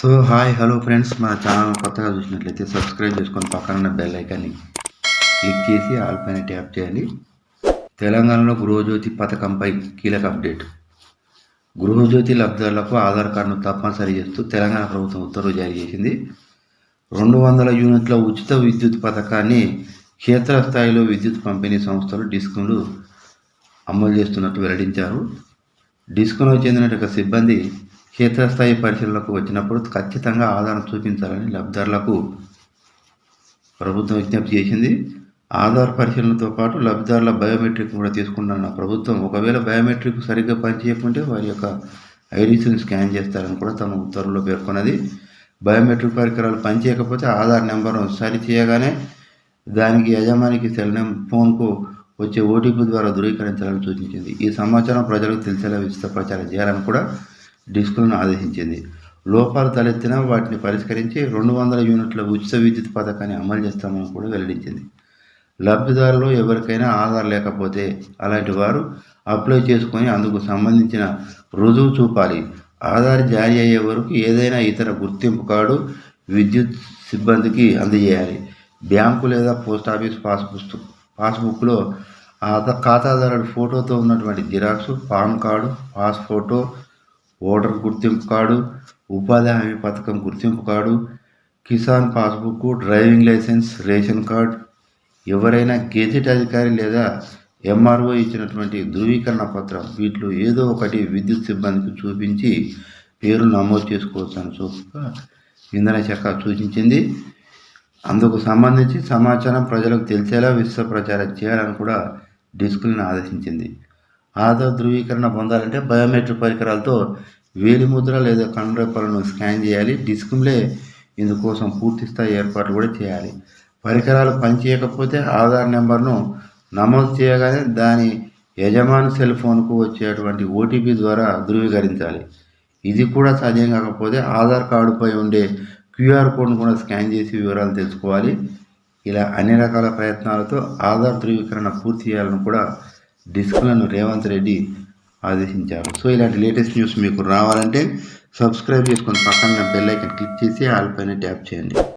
So hi hello friends, మన channel కొత్తగా చూసినట్లయితే సబ్స్క్రైబ్ చేసుకొని పక్కన ఉన్న బెల్ ఐకాన్ని క్లిక్ చేసి ఆల్ పైన ట్యాప్ చేయండి. తెలంగాణలో గృహజ్యోతి పథకంపై కీలక అప్డేట్. గృహజ్యోతి లబ్ధిదారులకు ఆధార్ కార్డును తప్పనిసరి చేస్తూ తెలంగాణ ప్రభుత్వం ఉత్తర్వులు జారీ చేసింది. 200 యూనిట్ల ఉచిత విద్యుత్ పథకాన్ని క్షేత్రస్థాయిలో విద్యుత్ పంపిణీ సంస్థలు డిస్కంలు అమలు చేస్తున్నట్టు వెల్లడించారు. డిస్కంలో చెందిన సిబ్బంది క్షేత్రస్థాయి పరిశీలనకు వచ్చినప్పుడు ఖచ్చితంగా ఆధారం చూపించాలని లబ్ధిదారులకు ప్రభుత్వం విజ్ఞప్తి చేసింది. ఆధార్ పరిశీలనతో పాటు లబ్ధిదారుల బయోమెట్రిక్ కూడా తీసుకుంటున్న ప్రభుత్వం, ఒకవేళ బయోమెట్రిక్ సరిగ్గా పనిచేయకుంటే వారి యొక్క ఐడీస్ని స్కాన్ చేస్తారని కూడా తమ ఉత్తర్వుల్లో పేర్కొన్నది. బయోమెట్రిక్ పరికరాలు పనిచేయకపోతే ఆధార్ నెంబర్ను సరి చేయగానే దానికి యజమానికి ఫోన్కు వచ్చే ఓటీపీ ద్వారా ధృవీకరించాలని సూచించింది. ఈ సమాచారం ప్రజలకు తెలిసేలా విస్తృత ప్రచారం చేయాలని కూడా డిస్కులను ఆదేశించింది. లోపాలు తలెత్తినా వాటిని పరిష్కరించి 200 యూనిట్ల ఉచిత విద్యుత్ పథకాన్ని అమలు చేస్తామని కూడా వెల్లడించింది. లబ్ధిదారులు ఎవరికైనా ఆధార్ లేకపోతే అలాంటి వారు అప్లై చేసుకొని అందుకు సంబంధించిన రుజువు చూపాలి. ఆధార్ జారీ అయ్యే వరకు ఏదైనా ఇతర గుర్తింపు కార్డు విద్యుత్ సిబ్బందికి అందజేయాలి. బ్యాంకు లేదా పోస్టాఫీస్ పాస్బుక్లో ఖాతాదారుడి ఫోటోతో ఉన్నటువంటి xerox, pan card, pass photo, voter గుర్తింపు కార్డు, ఉపాధి హామీ పథకం గుర్తింపు card, Kisan passbook, driving licence, ration card, ఎవరైనా గెజెట్ అధికారి లేదా ఎంఆర్ఓ ఇచ్చినటువంటి ధృవీకరణ పత్రం, వీటిలో ఏదో ఒకటి విద్యుత్ సిబ్బందికి చూపించి పేరు నమోదు చేసుకోవచ్చు అని ఇంధన శాఖ సూచించింది. అందుకు సంబంధించి సమాచారం ప్రజలకు తెలిసేలా విస్తృత ప్రచారం చేయాలని కూడా డిస్కులను ఆదేశించింది. ఆధార్ ధృవీకరణ పొందాలంటే బయోమెట్రిక్ పరికరాలతో వేలిముద్ర లేదా కనురెప్పలను స్కాన్ చేయాలి. డిస్కులే ఇందుకోసం పూర్తిస్థాయి ఏర్పాట్లు కూడా చేయాలి. పరికరాలు పనిచేయకపోతే ఆధార్ నెంబర్ను నమోదు చేయగానే దాని యజమాని సెల్ ఫోన్కు వచ్చేటువంటి ఓటీపీ ద్వారా ధృవీకరించాలి. ఇది కూడా సాధ్యం కాకపోతే ఆధార్ కార్డుపై ఉండే క్యూఆర్ కోడ్ను కూడా స్కాన్ చేసి వివరాలు తెలుసుకోవాలి. ఇలా అన్ని రకాల ప్రయత్నాలతో ఆధార్ ధృవీకరణ పూర్తి చేయాలని కూడా డిస్కులను రేవంత్ రెడ్డి ఆదేశించారు. సో ఇలాంటి లేటెస్ట్ న్యూస్ మీకు రావాలంటే సబ్స్క్రైబ్ చేసుకొని పక్కన బెల్ ఐకాన్ క్లిక్ చేసి ఆల్ పైన ట్యాప్ చేయండి.